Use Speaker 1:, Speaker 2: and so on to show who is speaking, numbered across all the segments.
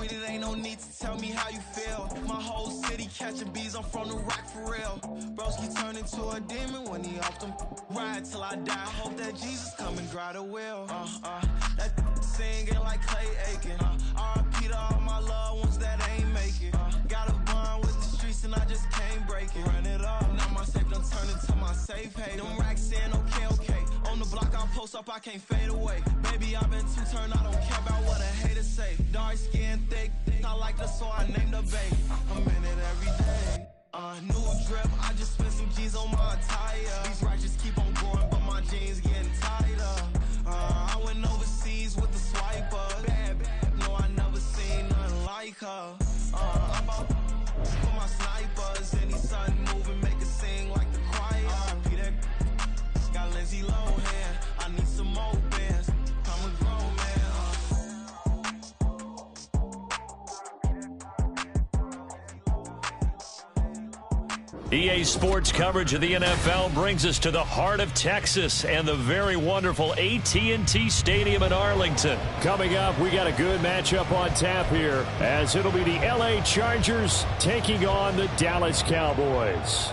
Speaker 1: with it, ain't no need to tell me how you feel. My whole city catching bees, I'm from the rack for real. Broski turn into a demon when he off them. Ride till I die, hope that Jesus come and dry the wheel. That singing like Clay Aiken. R.I.P. to all my loved ones that ain't make it. Got a bond with the streets and I just can't break it. Run it up, now my safe done turn into my safe haven. Them racks in, okay. On the block I post up, I can't fade away. Baby, I've been too turned, I don't care about what a hater say. Dark skin, thick, I like the so I named the babe. I'm in it every day. New drip, I just spent some G's on my attire. These righteous keep on growing, but my jeans getting tighter. I went overseas with the swiper. Bad, no, I never seen nothing like her. I'm out for my snipers. Any sudden moving, make it sing like the choir. RP that got Lindsay Lohan. I need some more bands. I'm a grown man.
Speaker 2: EA Sports coverage of the NFL brings us to the heart of Texas and the very wonderful AT&T Stadium in Arlington.
Speaker 3: Coming up, we got a good matchup on tap here, as it'll be the LA Chargers taking on the Dallas Cowboys.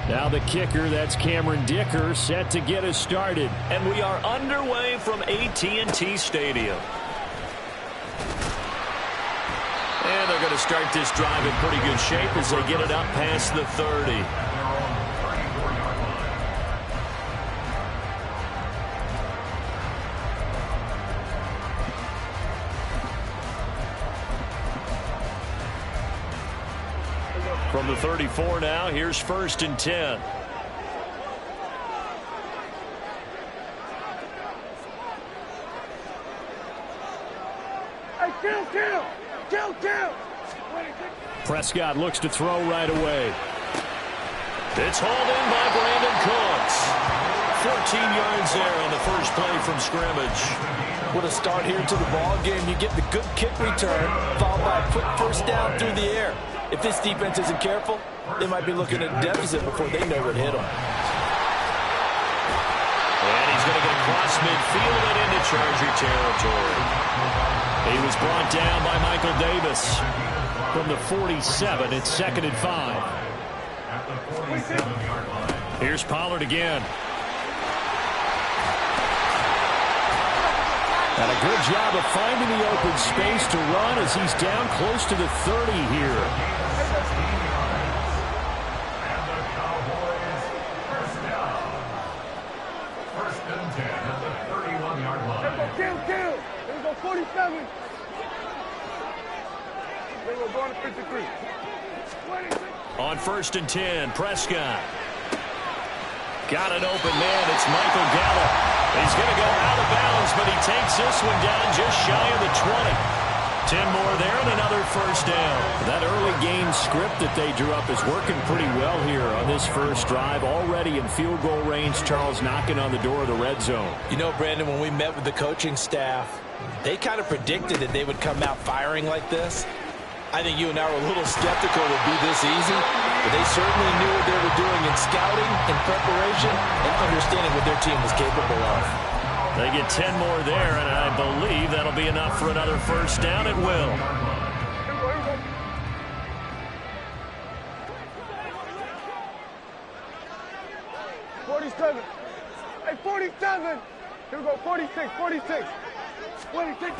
Speaker 3: Now the kicker, that's Cameron Dicker, set to get us started.
Speaker 2: And we are underway from AT&T Stadium. And they're going to start this drive in pretty good shape as they get it up past the 30. From the 34 now, here's 1st and 10.
Speaker 4: Hey, kill!
Speaker 3: Prescott looks to throw right away.
Speaker 2: It's hauled in by Brandon Cooks. 14 yards there on the first play from scrimmage.
Speaker 5: What a start here to the ball game. You get the good kick return, followed by a quick first down through the air. If this defense isn't careful, they might be looking at a deficit before they know what hit them.
Speaker 2: And he's going to get across midfield and into Charger territory. He was brought down by Michael Davis.
Speaker 3: From the 47, it's 2nd and 5.
Speaker 2: Here's Pollard again.
Speaker 3: And a good job of finding the open space to run as he's down close to the 30 here.
Speaker 4: Kill! Here we go, 47. Here we go, going to 53. 26.
Speaker 2: On 1st and 10, Prescott. Got an open man. It's Michael Gallup. He's going to go out of bounds, but he takes this one down just shy of the 20. 10 more there and another first down.
Speaker 3: That early game script that they drew up is working pretty well here on this first drive. Already in field goal range, Charles knocking on the door of the red zone.
Speaker 5: You know, Brandon, when we met with the coaching staff, they kind of predicted that they would come out firing like this. I think you and I were a little skeptical it would be this easy, but they certainly knew what they were doing in scouting, in preparation, and understanding what their team was capable of.
Speaker 2: They get 10 more there, and I believe that'll be enough for another first down. It will.
Speaker 4: 47. Hey, 47. Here we go, 46. 26.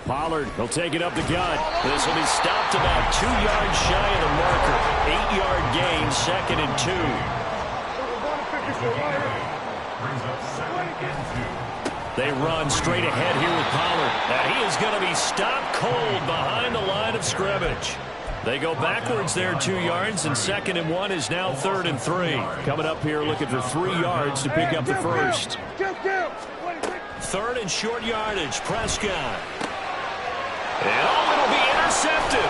Speaker 3: Pollard, he'll take it up the gut.
Speaker 2: This will be stopped about 2 yards shy of the marker. 8-yard gain, 2nd and 2.
Speaker 3: They run straight ahead here with Pollard.
Speaker 2: And he is going to be stopped cold behind the line of scrimmage. They go backwards there 2 yards, and 2nd and 1 is now 3rd and 3.
Speaker 3: Coming up here looking for 3 yards to pick up the first.
Speaker 2: 3rd and short yardage, Prescott. And it'll be intercepted.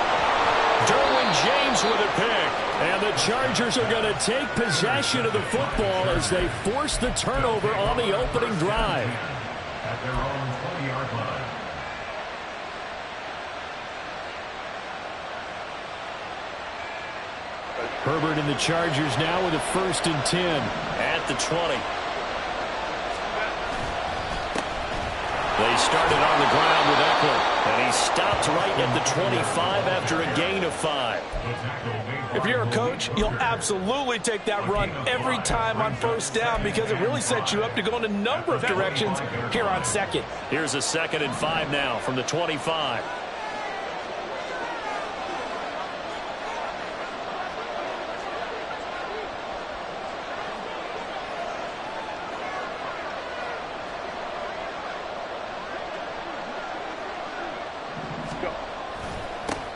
Speaker 3: Derwin James with a pick. And the Chargers are going to take possession of the football as they force the turnover on the opening drive.
Speaker 6: At their own 20-yard line.
Speaker 3: Herbert and the Chargers now with a 1st and 10.
Speaker 2: At the 20. They started on the ground with Eckler, and he stopped right at the 25 after a gain of 5.
Speaker 5: If you're a coach, you'll absolutely take that run every time on 1st down because it really sets you up to go in a number of directions here on 2nd.
Speaker 2: Here's a 2nd and 5 now from the 25.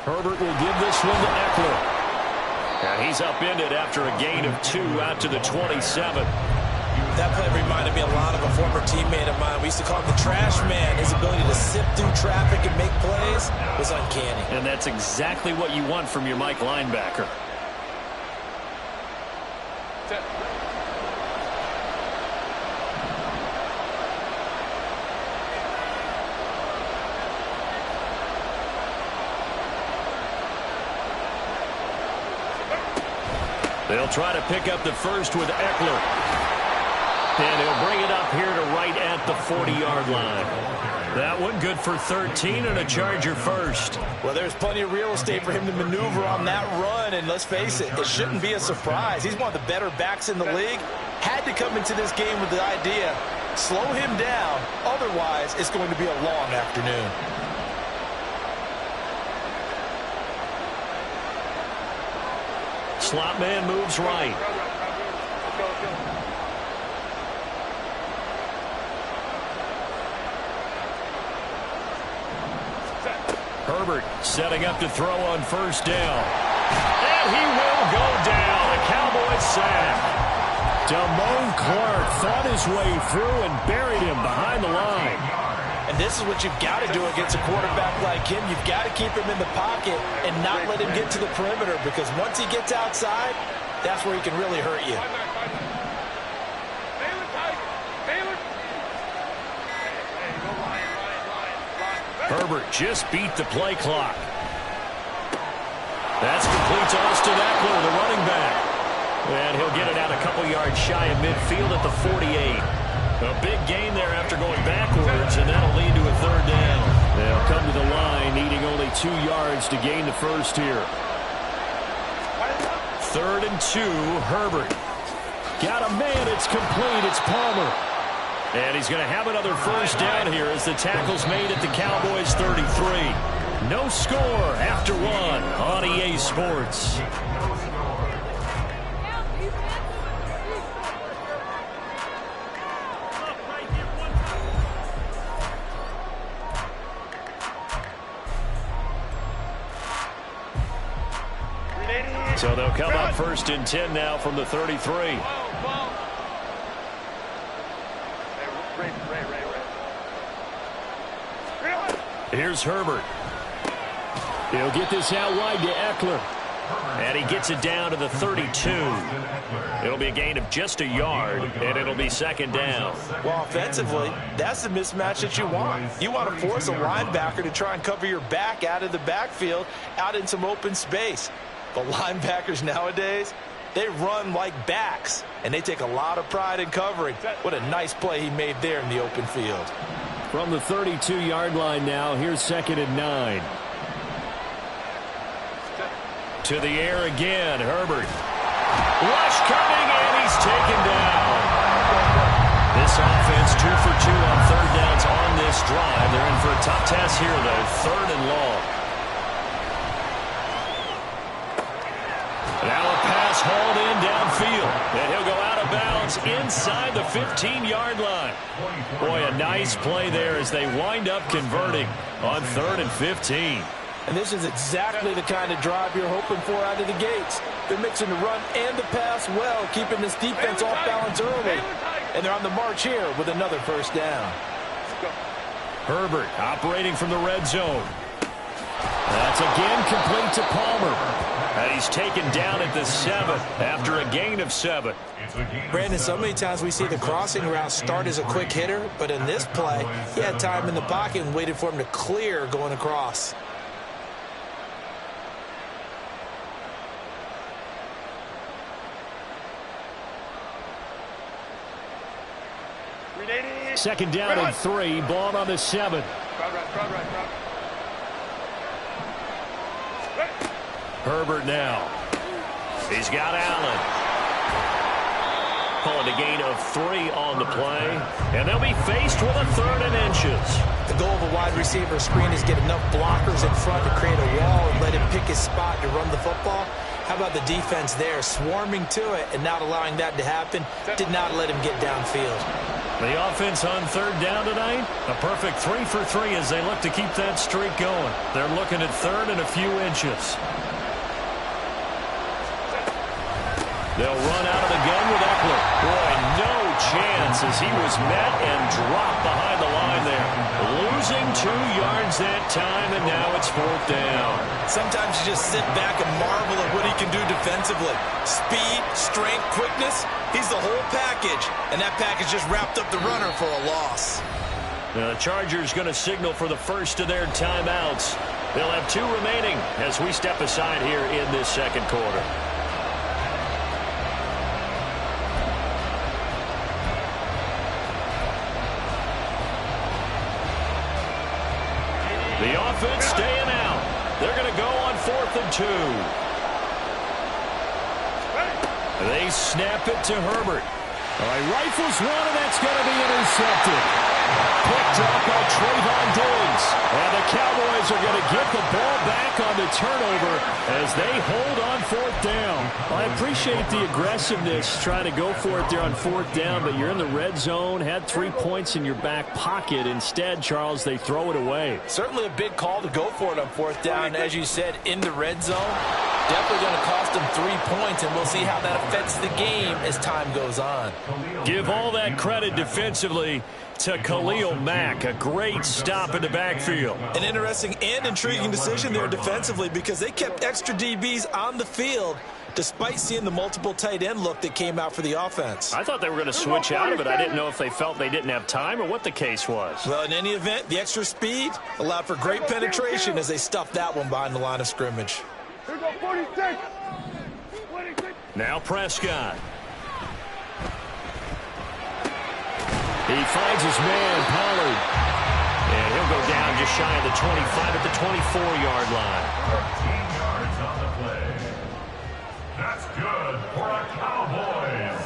Speaker 2: Herbert will give this one to Eckler. And he's upended after a gain of 2 out to the 27.
Speaker 5: That play reminded me a lot of a former teammate of mine. We used to call him the trash man. His ability to sift through traffic and make plays was uncanny.
Speaker 2: And that's exactly what you want from your Mike linebacker. They'll try to pick up the first with Eckler. And he'll bring it up here to right at the 40-yard line. That one good for 13 and a Charger first.
Speaker 5: Well, there's plenty of real estate for him to maneuver on that run. And let's face it, it shouldn't be a surprise. He's one of the better backs in the league. Had to come into this game with the idea, slow him down. Otherwise, it's going to be a long afternoon.
Speaker 2: Slot man moves right. Herbert setting up to throw on 1st down. And he will go down. A Cowboys sack.
Speaker 3: Damone Clark fought his way through and buried him behind the line.
Speaker 5: And this is what you've got to do against a quarterback like him. You've got to keep him in the pocket and not let him get to the perimeter because once he gets outside, that's where he can really hurt you.
Speaker 2: Herbert just beat the play clock. That's complete to Austin Eckler, the running back. And he'll get it out a couple yards shy of midfield at the 48. A big gain there after going backwards, and that'll lead to a 3rd down. They'll come to the line, needing only 2 yards to gain the first here. 3rd and 2, Herbert. Got a man, it's complete, it's Palmer. And he's going to have another 1st down here as the tackle's made at the Cowboys 33. No score after 1 on EA Sports. So they'll come up 1st and 10 now from the 33. Here's Herbert. He'll get this out wide to Eckler. And he gets it down to the 32. It'll be a gain of just a yard, and it'll be 2nd down.
Speaker 5: Well, offensively, that's the mismatch that you want. You want to force a linebacker to try and cover your back out of the backfield, out in some open space. But linebackers nowadays, they run like backs, and they take a lot of pride in covering. What a nice play he made there in the open field.
Speaker 3: From the 32-yard line now, here's 2nd and 9.
Speaker 2: To the air again, Herbert. Rush coming, and he's taken down. This offense 2 for 2 on 3rd downs on this drive. They're in for a tough task here, though. 3rd and long. Now a pass hauled in downfield. And he'll go out of bounds inside the 15-yard line. Boy, a nice play there as they wind up converting on 3rd and 15.
Speaker 5: And this is exactly the kind of drive you're hoping for out of the gates. They're mixing the run and the pass well, keeping this defense off balance early. And they're on the march here with another 1st down.
Speaker 2: Herbert operating from the red zone. That's again complete to Palmer. And he's taken down at the 7 after a gain of 7.
Speaker 5: Brandon, so many times we see the crossing route start as a quick hitter, but in this play, he had time in the pocket and waited for him to clear going across.
Speaker 3: Second down and 3. Ball on the 7. Herbert now. He's got Allen. Calling a gain of 3 on the play. And they'll be faced with a 3rd and inches.
Speaker 5: The goal of a wide receiver screen is get enough blockers in front to create a wall and let him pick his spot to run the football. How about the defense there, swarming to it and not allowing that to happen? Did not let him get downfield.
Speaker 3: The offense on 3rd down tonight, a perfect 3 for 3 as they look to keep that streak going. They're looking at 3rd and a few inches. They'll run out of the gun with Eckler. Boy, no chance as he was met and dropped behind the line there. Losing 2 yards that time, and now it's 4th down.
Speaker 5: Sometimes you just sit back and marvel at what he can do defensively. Speed, strength, quickness, he's the whole package. And that package just wrapped up the runner for a loss.
Speaker 3: Now the Chargers going to signal for the first of their timeouts. They'll have 2 remaining as we step aside here in this second quarter. The offense staying out. They're going to go on 4th and 2. They snap it to Herbert. All right, rifles one, and that's going to be intercepted. Quick drop by Trayvon Diggs. And the Cowboys are going to get the ball back on the turnover as they hold on 4th down. I appreciate the aggressiveness trying to go for it there on 4th down, but you're in the red zone, had 3 points in your back pocket. Instead, Charles, they throw it away.
Speaker 5: Certainly a big call to go for it on 4th down. As you said, in the red zone, definitely going to cost them 3 points, and we'll see how that affects the game as time goes on.
Speaker 3: Give all that credit defensively to Khalil Mack. A great stop in the backfield.
Speaker 5: An interesting and intriguing decision there defensively because they kept extra DBs on the field despite seeing the multiple tight end look that came out for the offense.
Speaker 3: I thought they were going to switch out of it. I didn't know if they felt they didn't have time or what the case was.
Speaker 5: Well, in any event, the extra speed allowed for great penetration as they stuffed that one behind the line of scrimmage.
Speaker 3: Now Prescott. He finds his man, Pollard. And he'll go down just shy of the 25 at the 24-yard line.
Speaker 6: 13 yards on the play. That's good for a Cowboys.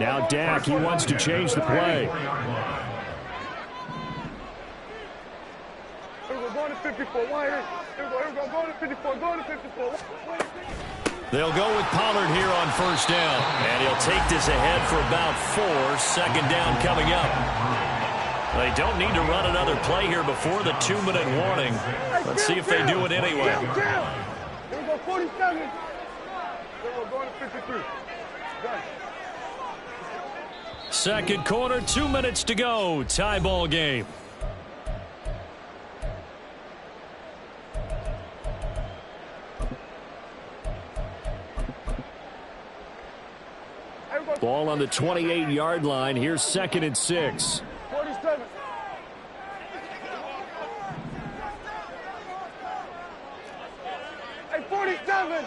Speaker 3: Now Dak, he wants to change the play.
Speaker 4: Going to 54. Here we go. Going to 54. Going to 54.
Speaker 3: They'll go with Pollard here on 1st down. And he'll take this ahead for about 4. 2nd down coming up. They don't need to run another play here before the 2-minute warning. Let's see if they do it anyway.
Speaker 4: Here we go, 47. Here we go, going to 53. Done.
Speaker 3: Second quarter, 2 minutes to go. Tie ball game. Ball on the 28-yard line. Here's 2nd and 6.
Speaker 4: 47. Hey, 47.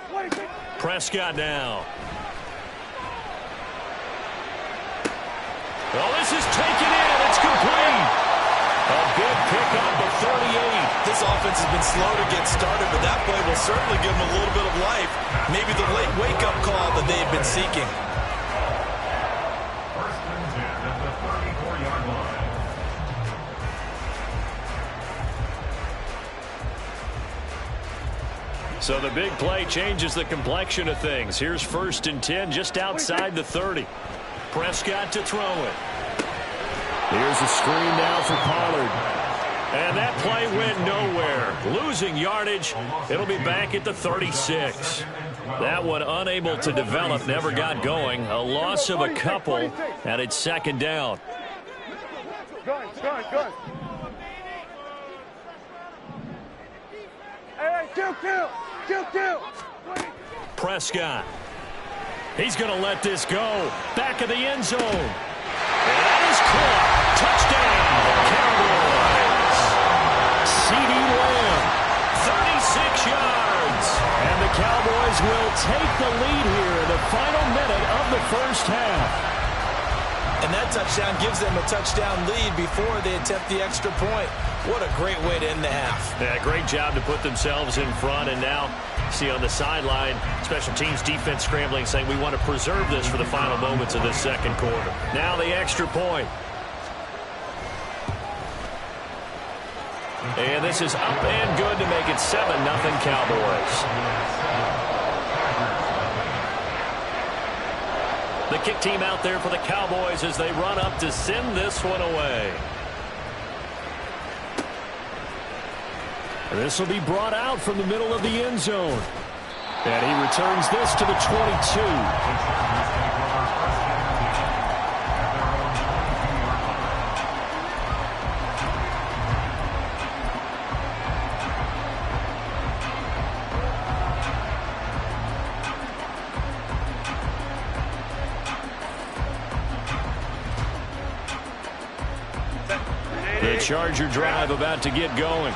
Speaker 4: 46.
Speaker 3: Prescott now. Well, this is taken in. It's complete. A big pickup of 38.
Speaker 5: This offense has been slow to get started, but that play will certainly give them a little bit of life. Maybe the late wake-up call that they've been seeking.
Speaker 6: 1st and 10 at the 34-yard line.
Speaker 3: So the big play changes the complexion of things. Here's 1st and 10 just outside the 30. Prescott to throw it. Here's a screen now for Pollard. And that play went nowhere. Losing yardage. It'll be back at the 36. That one unable to develop, never got going. A loss of a couple, and it's 2nd down.
Speaker 4: Gun. Hey, kill.
Speaker 3: Prescott. He's going to let this go. Back of the end zone. And that is caught. Touchdown, Cowboys. CeeDee Lamb, 36 yards. And the Cowboys will take the lead here in the final minute of the first half.
Speaker 5: And that touchdown gives them a touchdown lead before they attempt the extra point. What a great way to end the half.
Speaker 2: Yeah, great job to put themselves in front. And now, see on the sideline, special teams defense scrambling, saying we want to preserve this for the final moments of this second quarter. Now the extra point. And this is up and good to make it 7-0 Cowboys. The kick team out there for the Cowboys as they run up to send this one away.
Speaker 3: This will be brought out from the middle of the end zone. And he returns this to the 22.
Speaker 2: The Charger drive about to get going.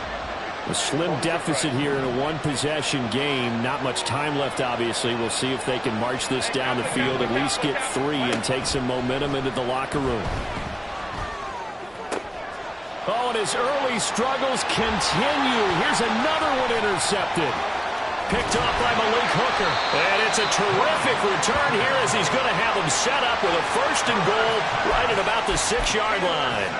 Speaker 3: A slim deficit here in a one-possession game. Not much time left, obviously. We'll see if they can march this down the field, at least get 3, and take some momentum into the locker room. Oh, and his early struggles continue. Here's another one intercepted.
Speaker 2: Picked off by Malik Hooker. And it's a terrific return here as he's going to have him set up with a 1st and goal right at about the 6-yard line.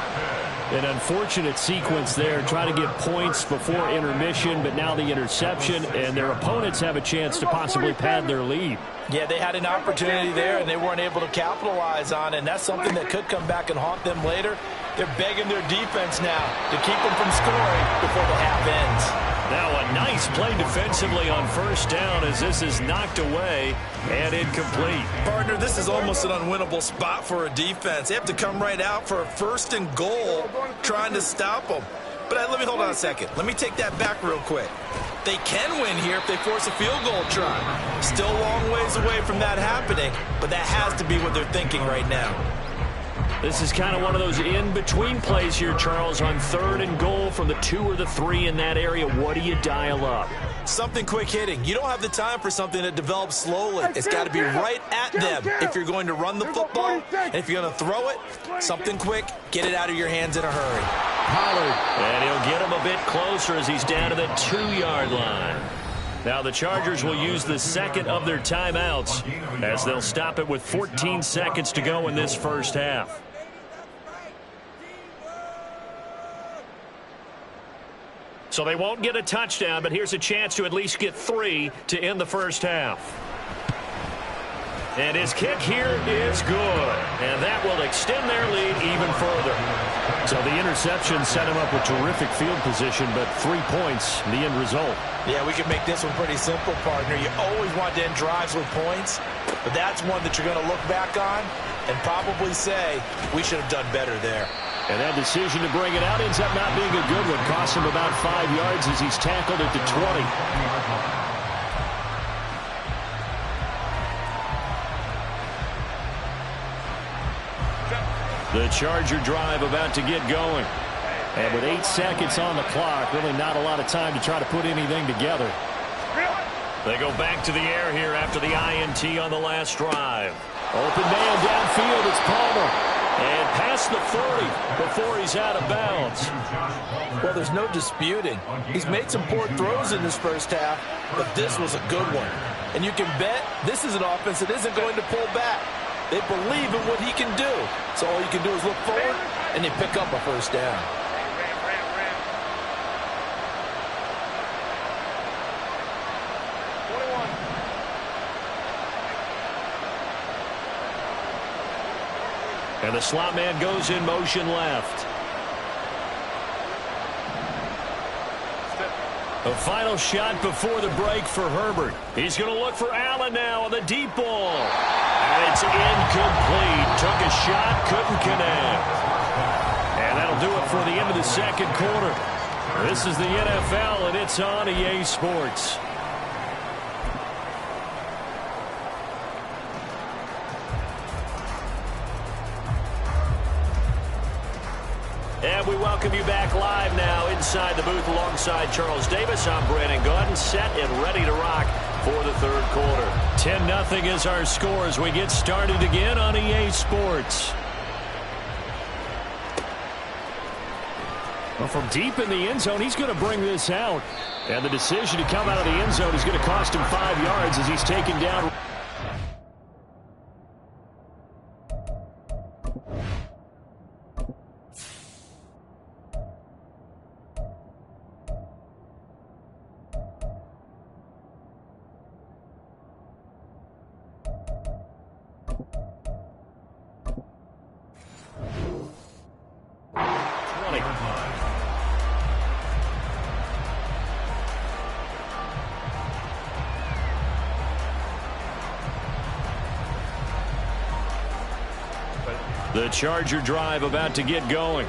Speaker 3: An unfortunate sequence there, trying to get points before intermission, but now the interception, and their opponents have a chance to possibly pad their lead.
Speaker 5: Yeah, they had an opportunity there, and they weren't able to capitalize on it, and that's something that could come back and haunt them later. They're begging their defense now to keep them from scoring before the half ends.
Speaker 2: Now a nice play defensively on 1st down as this is knocked away and incomplete.
Speaker 5: Partner, this is almost an unwinnable spot for a defense. They have to come right out for a 1st and goal trying to stop them. But let me hold on a second. Let me take that back real quick. They can win here if they force a field goal try. Still a long ways away from that happening, but that has to be what they're thinking right now.
Speaker 2: This is kind of one of those in-between plays here, Charles, on 3rd and goal from the 2 or the 3 in that area. What do you dial up?
Speaker 5: Something quick hitting. You don't have the time for something that develops slowly. It's got to be right at them if you're going to run the football. And if you're going to throw it, something quick, get it out of your hands in a hurry.
Speaker 2: Pollard. And he'll get him a bit closer as he's down to the 2-yard line. Now the Chargers will use the 2nd of their timeouts as they'll stop it with 14 seconds to go in this first half. So they won't get a touchdown, but here's a chance to at least get 3 to end the first half. And his kick here is good. And that will extend their lead even further.
Speaker 3: So the interception set him up with terrific field position, but 3 points, the end result.
Speaker 5: Yeah, we can make this one pretty simple, partner. You always want to end drives with points, but that's one that you're going to look back on and probably say, we should have done better there.
Speaker 3: And that decision to bring it out ends up not being a good one. Costs him about 5 yards as he's tackled at the 20. The Charger drive about to get going. And with 8 seconds on the clock, really not a lot of time to try to put anything together.
Speaker 2: They go back to the air here after the INT on the last drive.
Speaker 3: Open man downfield, it's Palmer.
Speaker 2: And past the 30 before he's out of bounds.
Speaker 5: Well, there's no disputing. He's made some poor throws in this first half, but this was a good one. And you can bet this is an offense that isn't going to pull back. They believe in what he can do. So all you can do is look forward, and they pick up a 1st down.
Speaker 2: And the slot man goes in motion left. A final shot before the break for Herbert. He's going to look for Allen now on the deep ball. And it's incomplete. Took a shot, couldn't connect. And that'll do it for the end of the second quarter. This is the NFL, and it's on EA Sports. And we welcome you back live now inside the booth alongside Charles Davis. I'm Brandon Gaudin, set and ready to rock for the third quarter.
Speaker 3: 10-0 is our score as we get started again on EA Sports. Well, from deep in the end zone, he's going to bring this out. And the decision to come out of the end zone is going to cost him 5 yards as he's taken down. The Charger drive about to get going.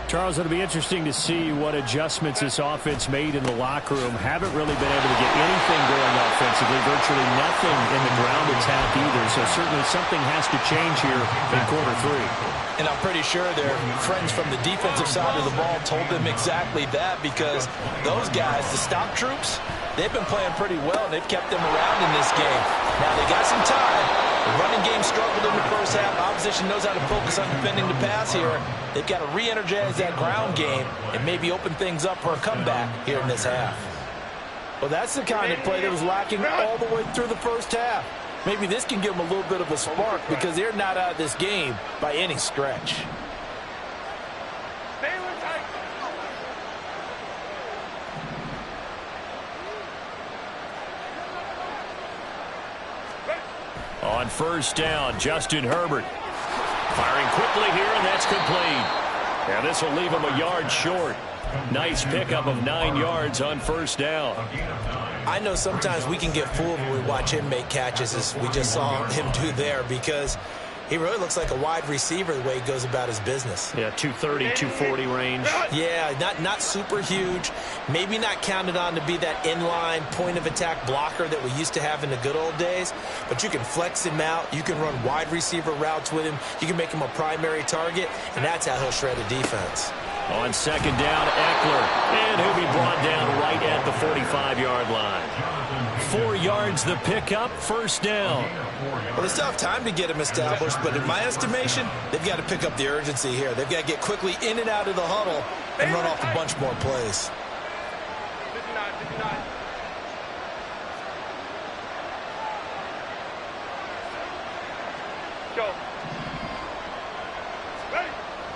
Speaker 3: Charles, it'll be interesting to see what adjustments this offense made in the locker room. Haven't really been able to get anything going offensively, virtually nothing in the ground attack either. So certainly something has to change here in quarter 3.
Speaker 5: And I'm pretty sure their friends from the defensive side of the ball told them exactly that, because those guys, the stop troops, they've been playing pretty well, and they've kept them around in this game. Now, they got some time. The running game struggled in the first half. Opposition knows how to focus on defending the pass here. They've got to re-energize that ground game and maybe open things up for a comeback here in this half. Well, that's the kind of play that was lacking all the way through the first half. Maybe this can give them a little bit of a spark, because they're not out of this game by any stretch.
Speaker 3: On first down, Justin Herbert. Firing quickly here, and that's complete. And this will leave him a yard short. Nice pickup of 9 yards on first down.
Speaker 5: I know sometimes we can get fooled when we watch him make catches, as we just saw him do there, because he really looks like a wide receiver the way he goes about his business.
Speaker 3: Yeah, 230, 240 range.
Speaker 5: Yeah, not super huge. Maybe not counted on to be that inline point-of-attack blocker that we used to have in the good old days. But you can flex him out. You can run wide receiver routes with him. You can make him a primary target, and that's how he'll shred a defense.
Speaker 3: On second down, Eckler. And he'll be brought down right at the 45-yard line. 4 yards the pickup, first down.
Speaker 5: Well, they still have time to get him established, but in my estimation, they've got to pick up the urgency here. They've got to get quickly in and out of the huddle and run off a bunch more plays.
Speaker 4: 59. Go.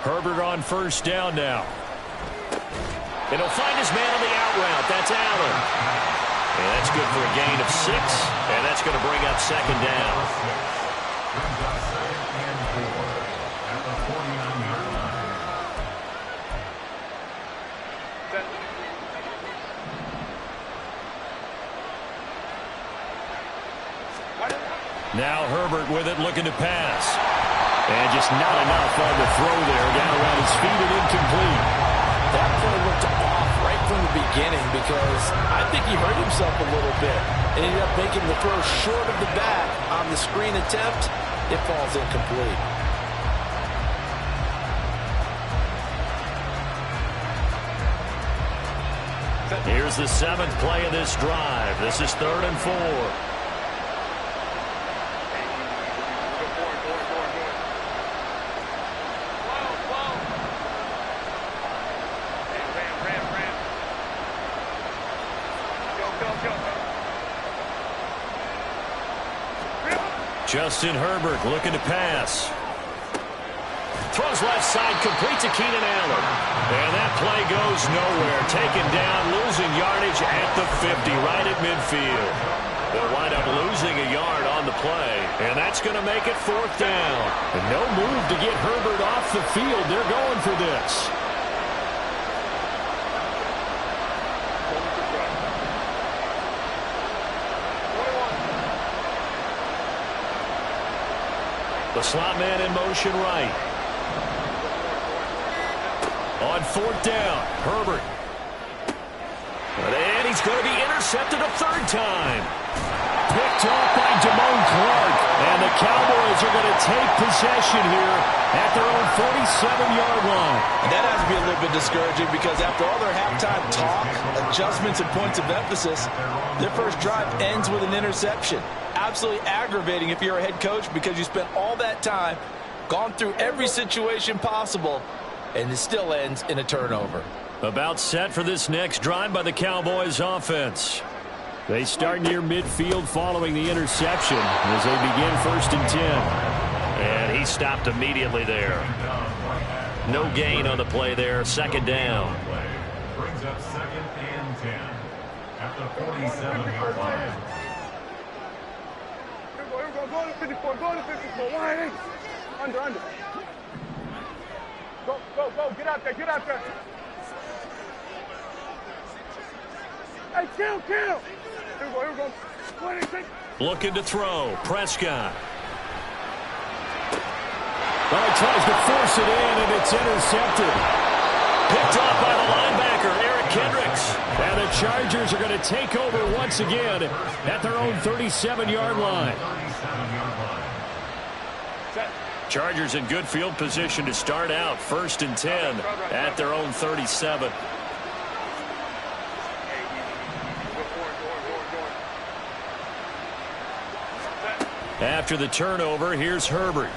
Speaker 3: Herbert on first down now. And he'll find his man on the out route. That's Allen. And that's good for a gain of 6. And that's going to bring up second down. Now Herbert with it, looking to pass. And just not enough on the throw there. Down around his feet and incomplete.
Speaker 5: That play looked off right from the beginning, because I think he hurt himself a little bit. And ended up making the throw short of the back on the screen attempt. It falls incomplete.
Speaker 3: Here's the 7th play of this drive. This is 3rd and 4. Justin Herbert looking to pass. Throws left side, complete to Keenan Allen. And that play goes nowhere. Taken down, losing yardage at the 50, right at midfield. They'll wind up losing a yard on the play, and that's going to make it 4th down. And no move to get Herbert off the field. They're going for this. The slot man in motion right. On 4th down, Herbert. And he's going to be intercepted a 3rd time. Picked off by Damone Clark. And the Cowboys are going to take possession here at their own 47-yard line.
Speaker 5: And that has to be a little bit discouraging, because after all their halftime talk, adjustments and points of emphasis. Their first drive ends with an interception. Absolutely aggravating if you're a head coach because you spent all that time, gone through every situation possible, and it still ends in a turnover.
Speaker 2: About set for this next drive by the Cowboys offense. They start near midfield following the interception as they begin 1st and 10.
Speaker 3: And he stopped immediately there. No gain on the play there. 2nd down.
Speaker 6: Brings up 2nd and 10 at the 47-yard line.
Speaker 4: Here we go. Go to 54. Go to 54. 180. Under. Go. Get out there. Hey, kill. Here we go. 26.
Speaker 2: Looking to throw. Prescott. Well, he tries to force it in, and it's intercepted. Picked off by the linebacker, Eric Kendricks. And the Chargers are going to take over once again at their own 37-yard line. Chargers in good field position to start out. 1st and 10 at their own 37. After the turnover, here's Herbert.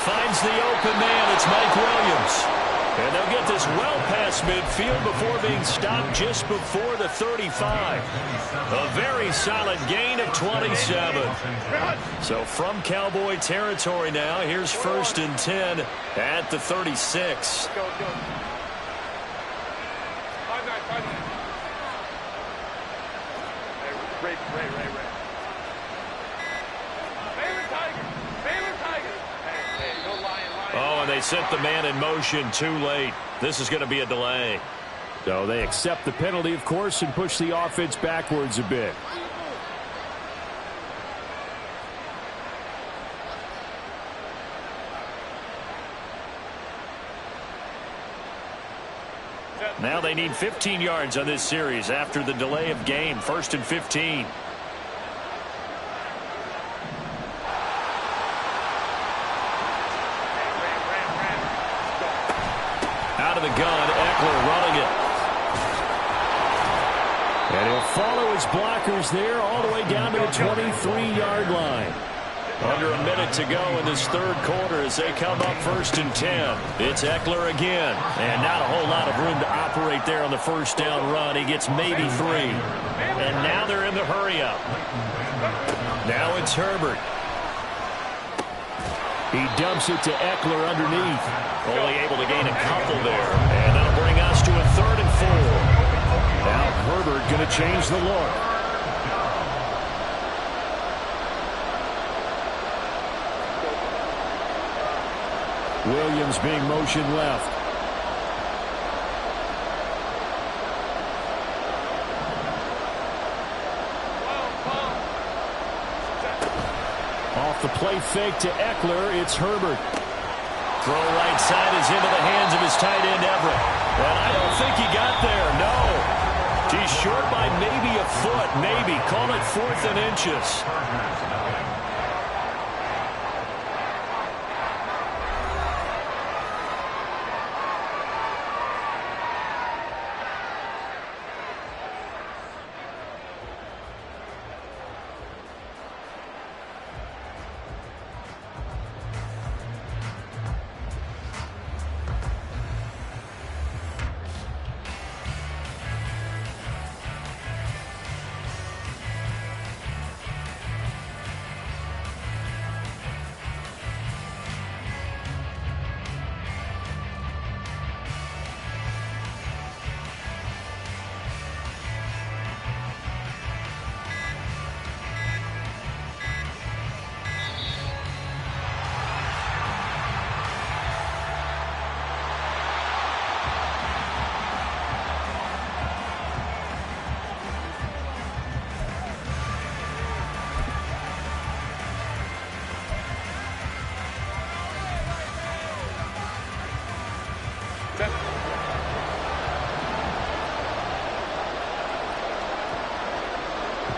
Speaker 2: Finds the open man. It's Mike Williams. And they'll get this well past midfield before being stopped just before the 35. A very solid gain of 27. So from Cowboy territory now, here's 1st and 10 at the 36.
Speaker 4: Ray.
Speaker 2: Oh, and they set the man in motion too late. This is going to be a delay. So they accept the penalty, of course, and push the offense backwards a bit. Now they need 15 yards on this series after the delay of game. 1st and 15. Out of the gun, Eckler running it. And he'll follow his blockers there all the way down to the 23-yard line. Under a minute to go in this 3rd quarter as they come up 1st and 10. It's Eckler again. And not a whole lot of room to operate there on the 1st down run. He gets maybe 3. And now they're in the hurry-up. Now it's Herbert. He dumps it to Eckler underneath. Only able to gain a couple there. And that'll bring us to a 3rd and 4. Now Herbert going to change the look. Williams being motioned left. Off the play fake to Eckler, it's Herbert. Throw right side is into the hands of his tight end Everett. And I don't think he got there, no. He's short by maybe a foot, maybe. Call it 4th and inches.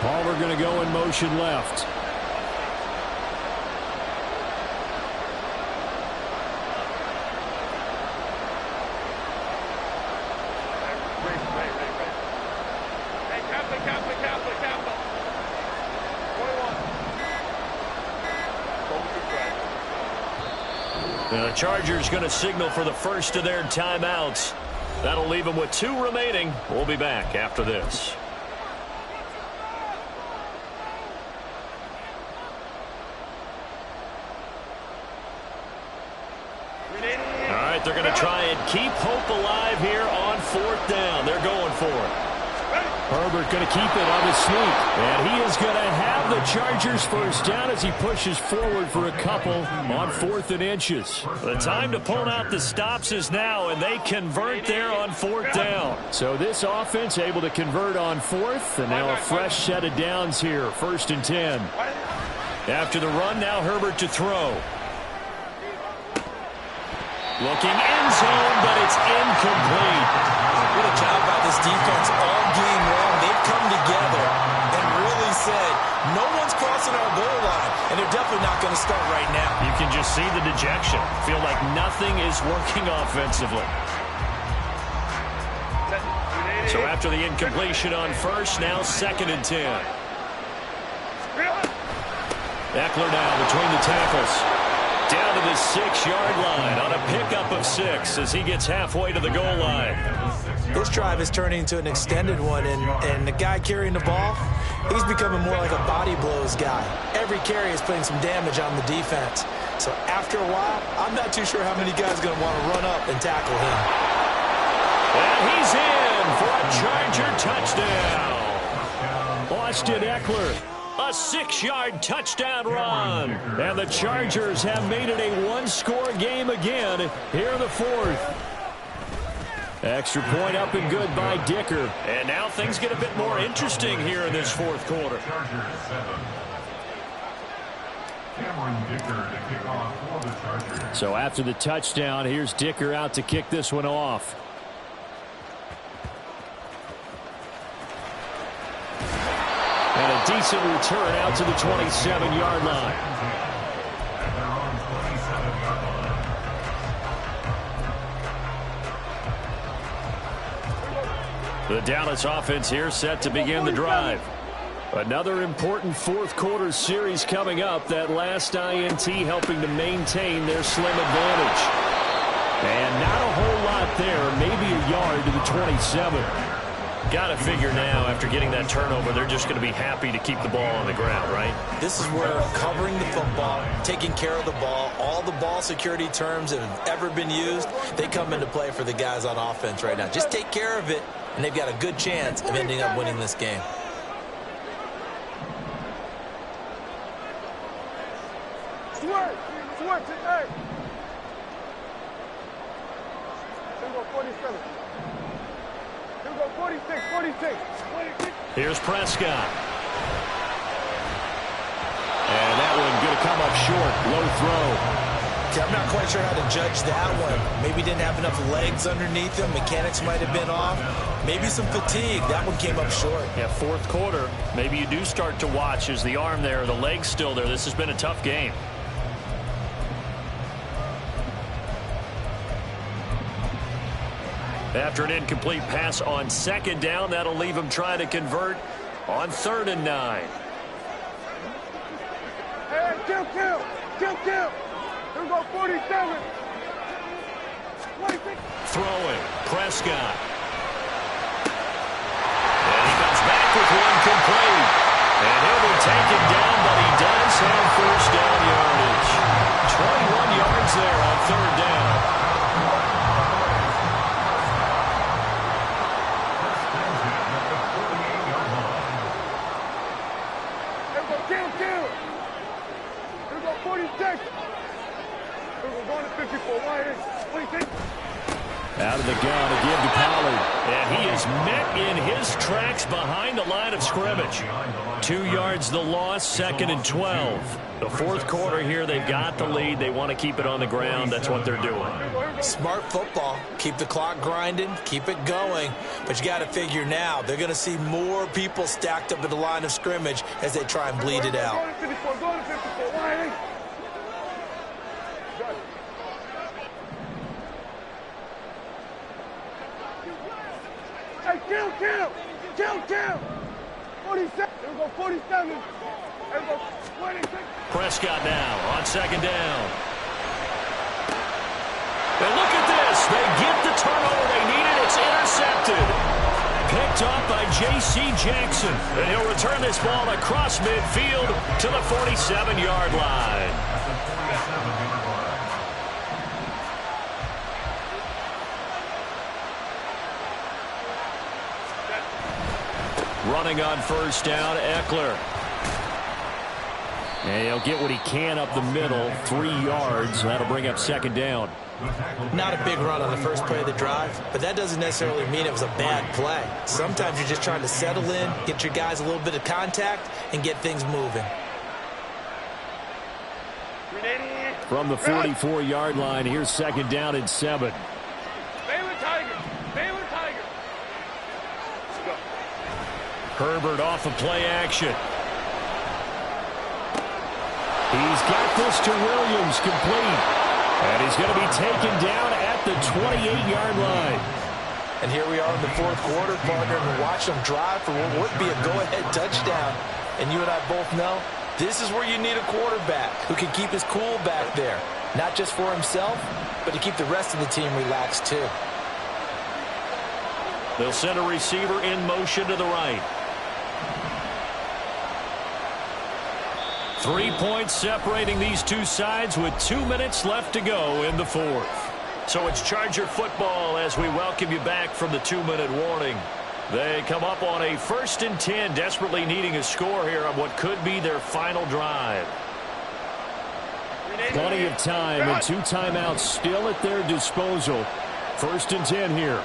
Speaker 2: Palmer going to go in motion left. Now the Chargers going to signal for the first of their timeouts. That'll leave them with 2 remaining. We'll be back after this. All right, they're going to try and keep hope alive here on 4th down. They're going for it.
Speaker 3: Herbert going to keep it on the sneak. And he is going to have the Chargers first down as he pushes forward for a couple on 4th and inches.
Speaker 2: The time to pull out the stops is now, and they convert there on 4th down.
Speaker 3: So this offense able to convert on 4th, and now a fresh set of downs here, 1st and 10.
Speaker 2: After the run, now Herbert to throw. Looking end zone, but it's incomplete.
Speaker 5: What a job by this defense all game long. They've come together and really said, no one's crossing our goal line, and they're definitely not going to start right now.
Speaker 2: You can just see the dejection. Feel like nothing is working offensively. So after the incompletion on 1st, now 2nd and 10. Eckler now between the tackles. Down to the 6-yard line on a pickup of 6 as he gets halfway to the goal line.
Speaker 5: This drive is turning into an extended one, and the guy carrying the ball, he's becoming more like a body blows guy. Every carry is putting some damage on the defense. So after a while, I'm not too sure how many guys are going to want to run up and tackle him.
Speaker 2: And he's in for a Charger touchdown.
Speaker 3: Austin Eckler.
Speaker 2: A 6-yard touchdown run.
Speaker 3: And the Chargers have made it a 1-score game again here in the 4th. Extra point up and good by Dicker.
Speaker 2: And now things get a bit more interesting here in this 4th quarter.
Speaker 3: So after the touchdown, here's Dicker out to kick this one off. And a decent return out to the 27-yard line.
Speaker 2: The Dallas offense here set to begin the drive.
Speaker 3: Another important 4th quarter series coming up. That last INT helping to maintain their slim advantage. And not a whole lot there. Maybe a yard to the 27.
Speaker 2: Got to figure now, after getting that turnover, they're just going to be happy to keep the ball on the ground, right?
Speaker 5: This is where covering the football, taking care of the ball, all the ball security terms that have ever been used, they come into play for the guys on offense right now. Just take care of it, and they've got a good chance of ending up winning this game.
Speaker 4: Swerve, hey. Here we go, 47. Here we go, 46, 46.
Speaker 2: Here's Prescott.
Speaker 3: And that one going to come up short. Low throw.
Speaker 5: Okay, I'm not quite sure how to judge that one. Maybe didn't have enough legs underneath him. Mechanics might have been off. Maybe some fatigue. That one came up short.
Speaker 2: Yeah, 4th quarter. Maybe you do start to watch as the arm there, the leg's still there. This has been a tough game. After an incomplete pass on 2nd down, that'll leave him trying to convert on 3rd and 9.
Speaker 4: Hey, kill. Here we go, 47. 26.
Speaker 2: Throwing, Prescott. And he comes back with one complete. And he'll be taken down, but he does have 1st down yardage. 21 yards there on 3rd down.
Speaker 4: Kill. Here we go, 46. Here we go, going to 54. Why is 26?
Speaker 3: Out of the gun again to Pollard.
Speaker 2: And he is met in his tracks behind the line of scrimmage. 2 yards the loss, 2nd and 12. The 4th quarter here, they've got the lead. They want to keep it on the ground. That's what they're doing.
Speaker 5: Smart football. Keep the clock grinding. Keep it going. But you got to figure now, they're going to see more people stacked up at the line of scrimmage as they try and bleed it out.
Speaker 4: Going to 54. Why is? Hey, kill. 46. Here we go, 47. Here we go, 26.
Speaker 2: Prescott now on second down. And look at this. They get the turnover they needed. It's intercepted. Picked off by J.C. Jackson. And he'll return this ball across midfield to the 47-yard line. Running on first down, Eckler. And he'll get what he can up the middle, 3 yards. That'll bring up second down.
Speaker 5: Not a big run on the first play of the drive, but that doesn't necessarily mean it was a bad play. Sometimes you're just trying to settle in, get your guys a little bit of contact, and get things moving.
Speaker 3: From the 44-yard line, here's second down and 7.
Speaker 4: Baylor Tigers. Baylor Tigers. Go.
Speaker 2: Herbert off of play action. He's got this to Williams, complete. And he's going to be taken down at the 28-yard line.
Speaker 5: And here we are in the fourth quarter, partner, and we're watching them drive for what would be a go-ahead touchdown. And you and I both know this is where you need a quarterback who can keep his cool back there. Not just for himself, but to keep the rest of the team relaxed too.
Speaker 2: They'll send a receiver in motion to the right. 3 points separating these two sides with 2 minutes left to go in the fourth. So it's Charger football as we welcome you back from the 2-minute warning. They come up on a 1st and 10, desperately needing a score here on what could be their final drive.
Speaker 3: Plenty of time and 2 timeouts still at their disposal. 1st and 10 here.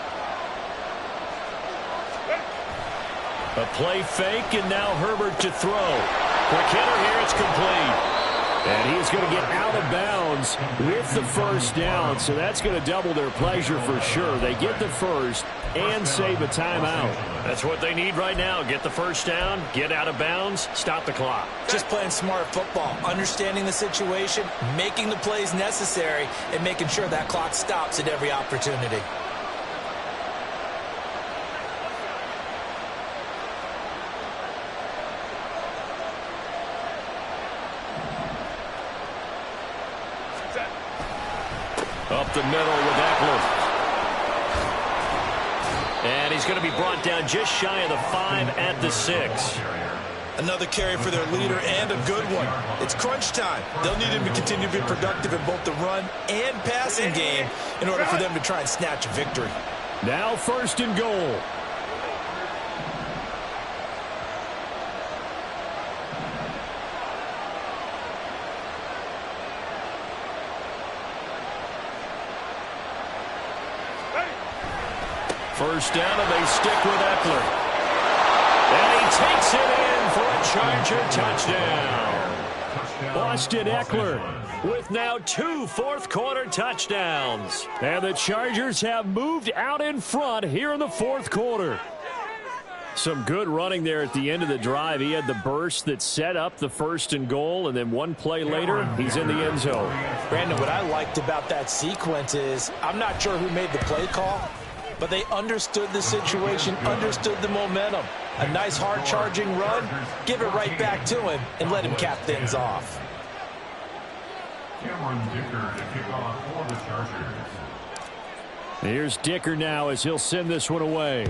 Speaker 2: A play fake, and now Herbert to throw. Quick hitter here, it's complete.
Speaker 3: And he's going to get out of bounds with the first down, so that's going to double their pleasure for sure. They get the first and save a timeout.
Speaker 2: That's what they need right now. Get the first down, get out of bounds, stop the clock.
Speaker 5: Just playing smart football, understanding the situation, making the plays necessary, and making sure that clock stops at every opportunity.
Speaker 2: Up the middle with Eckler. And he's going to be brought down just shy of the 5 at the 6.
Speaker 5: Another carry for their leader and a good one. It's crunch time. They'll need him to continue to be productive in both the run and passing game in order for them to try and snatch a victory.
Speaker 3: Now 1st and goal.
Speaker 2: First down, and they stick with Eckler. And he takes it in for a Charger touchdown.
Speaker 3: Austin Eckler
Speaker 2: with now 2 fourth-quarter touchdowns.
Speaker 3: And the Chargers have moved out in front here in the fourth quarter. Some good running there at the end of the drive. He had the burst that set up the 1st and goal, and then 1 play later, he's in the end zone.
Speaker 5: Brandon, what I liked about that sequence is I'm not sure who made the play call, but they understood the situation, understood the momentum. A nice hard-charging run, give it right back to him, and let him cap things off.
Speaker 3: Here's Dicker now as he'll send this one away.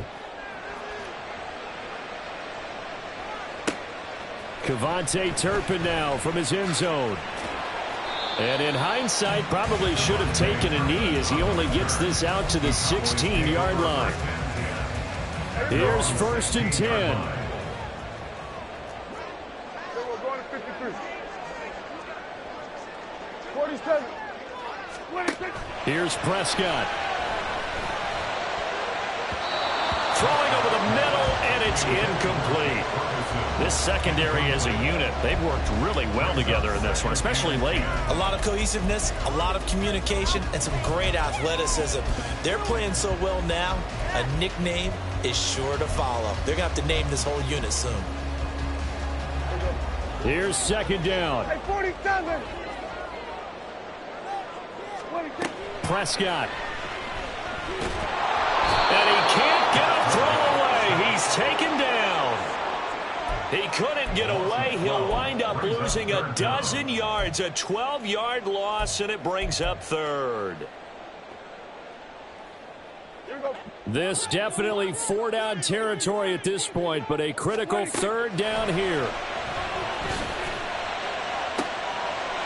Speaker 3: Kevontae Turpin now from his end zone. And in hindsight, probably should have taken a knee as he only gets this out to the 16-yard line. Here's 1st and 10.
Speaker 4: We're going to 53. 47. 26.
Speaker 3: Here's Prescott.
Speaker 2: Throwing over the middle, and it's incomplete. This secondary as a unit, they've worked really well together in this one, especially late.
Speaker 5: A lot of cohesiveness, a lot of communication, and some great athleticism. They're playing so well now, a nickname is sure to follow. They're going to have to name this whole unit soon.
Speaker 3: Here's 2nd down.
Speaker 4: Hey, 47. 26.
Speaker 3: Prescott.
Speaker 2: And he can't get a throw away. He's taken down. He couldn't get away. He'll wind up losing a dozen yards, a 12-yard loss, and it brings up third.
Speaker 3: This definitely four-down territory at this point, but a critical third down here.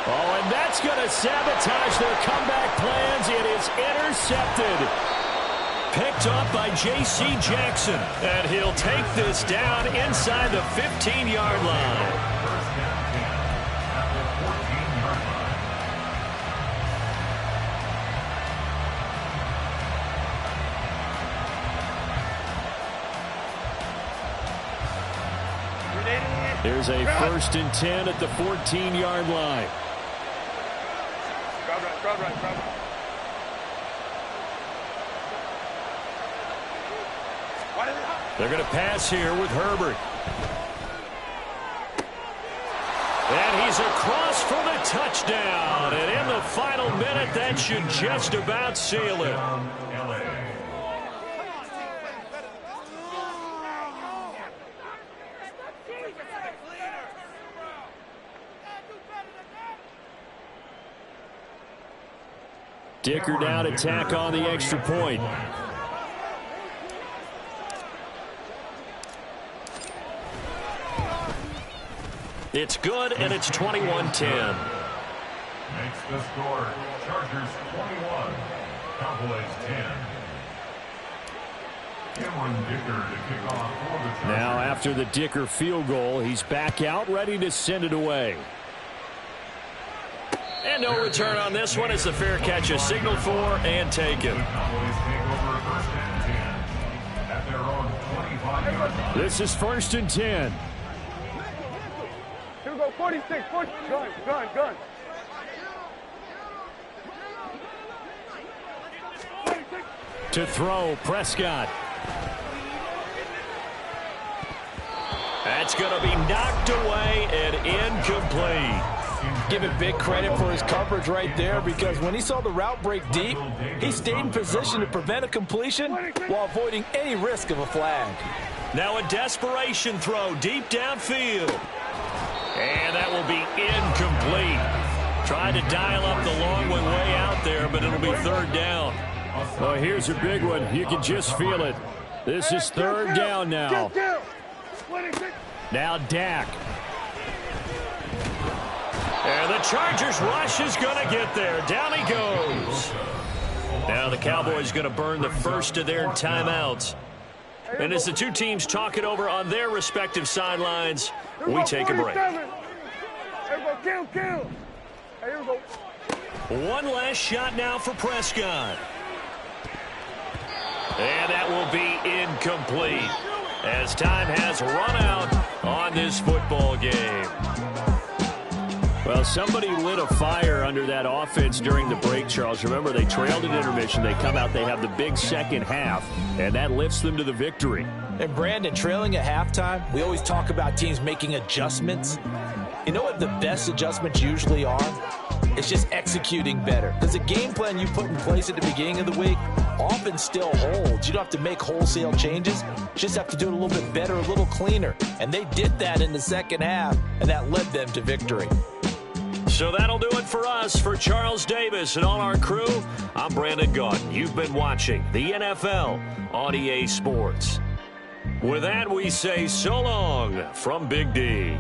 Speaker 3: Oh, and that's going to sabotage their comeback plans. It is intercepted. Picked up by J.C. Jackson.
Speaker 2: And he'll take this down inside the 15-yard line.
Speaker 3: There's a 1st and 10 at the 14-yard line.
Speaker 4: Grab right.
Speaker 3: They're going to pass here with Herbert.
Speaker 2: And he's across for the touchdown. And in the final minute, that should just about seal it.
Speaker 3: Dicker down to tack on the extra point.
Speaker 2: It's good, and it's 21-10.
Speaker 6: Makes the score. Chargers 21, Cowboys 10. Cameron Dicker to kick off for the Chargers.
Speaker 3: Now after the Dicker field goal, he's back out ready to send it away.
Speaker 2: And no return on this one as the fair catch is signaled for and taken.
Speaker 6: Cowboys take over 1st and 10 at their own 25-yard line.
Speaker 3: This is 1st and 10.
Speaker 4: Here we go, 46, gun.
Speaker 3: To throw, Prescott.
Speaker 2: That's going to be knocked away and incomplete.
Speaker 5: Give him big credit for his coverage right there, because when he saw the route break deep, he stayed in position to prevent a completion while avoiding any risk of a flag.
Speaker 2: Now a desperation throw deep downfield. And that will be incomplete. Tried to dial up the long one way out there, but it'll be 3rd down.
Speaker 3: Well, here's a big one. You can just feel it. This is 3rd down now. Now Dak.
Speaker 2: And the Chargers rush is going to get there. Down he goes. Now the Cowboys going to burn the first of their timeouts. And as the two teams talk it over on their respective sidelines, we take a break. One last shot now for Prescott. And that will be incomplete as time has run out on this football game.
Speaker 3: Well, somebody lit a fire under that offense during the break, Charles. Remember, they trailed at intermission. They come out, they have the big second half, and that lifts them to the victory.
Speaker 5: And Brandon, trailing at halftime, we always talk about teams making adjustments. You know what the best adjustments usually are? It's just executing better. Because the game plan you put in place at the beginning of the week often still holds. You don't have to make wholesale changes. You just have to do it a little bit better, a little cleaner. And they did that in the second half, and that led them to victory.
Speaker 2: So that'll do it for us. For Charles Davis and all our crew, I'm Brandon Gaudin. You've been watching the NFL on EA Sports. With that, we say so long from Big D.